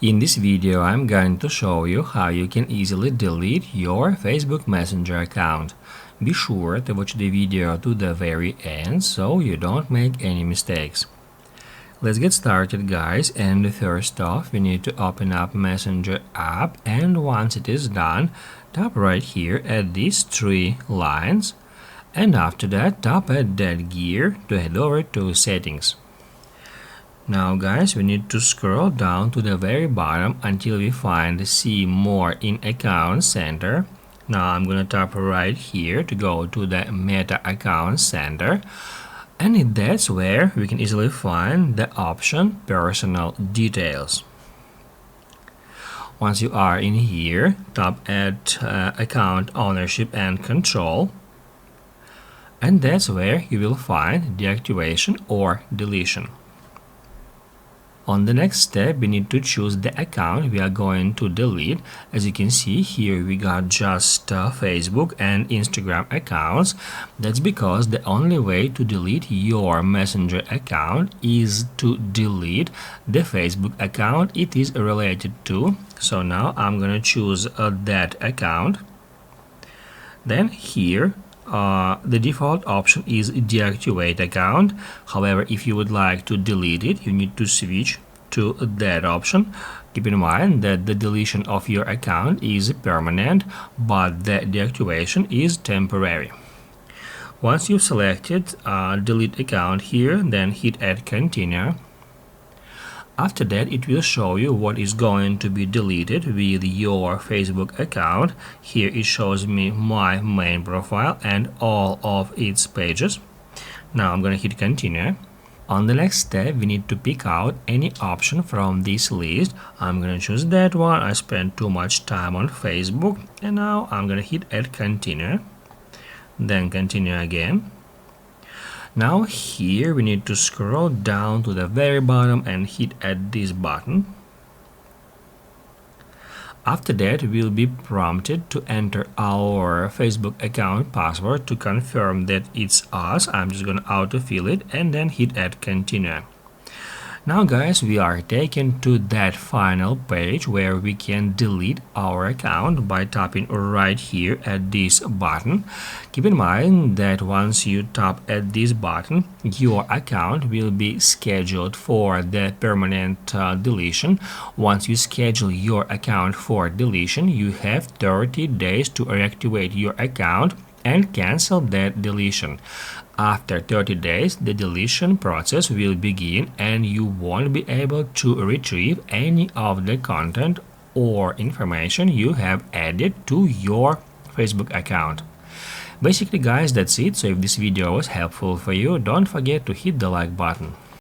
In this video, I'm going to show you how you can easily delete your Facebook Messenger account. Be sure to watch the video to the very end so you don't make any mistakes. Let's get started, guys, and first off we need to open up Messenger app, and once it is done, tap right here at these three lines, and after that tap at that gear to head over to settings. Now guys, we need to scroll down to the very bottom until we find see more in account center. Now I'm gonna tap right here to go to the Meta account center, and that's where we can easily find the option personal details. Once you are in here, tap at account ownership and control, and that's where you will find deactivation or deletion. On the next step, we need to choose the account we are going to delete. As you can see here, we got just Facebook and Instagram accounts. That's because the only way to delete your Messenger account is to delete the Facebook account it is related to. So now I'm gonna choose that account. Then here the default option is deactivate account. However, if you would like to delete it, you need to switch to that option. Keep in mind that the deletion of your account is permanent, but the deactivation is temporary. Once you've selected delete account here, then hit add continue. After that, it will show you what is going to be deleted with your Facebook account. Here it shows me my main profile and all of its pages. Now I'm gonna hit continue. On the next step, we need to pick out any option from this list. I'm gonna choose that one. I spent too much time on Facebook, and now I'm gonna hit add continue, then continue again. Now here we need to scroll down to the very bottom and hit add this button. After that, we'll be prompted to enter our Facebook account password to confirm that it's us. I'm just gonna autofill it and then hit add continue. Now guys, we are taken to that final page where we can delete our account by tapping right here at this button. Keep in mind that once you tap at this button, your account will be scheduled for the permanent deletion. Once you schedule your account for deletion, you have 30 days to reactivate your account and cancel that deletion. After 30 days, the deletion process will begin and you won't be able to retrieve any of the content or information you have added to your Facebook account. Basically guys, that's it. So if this video was helpful for you, don't forget to hit the like button.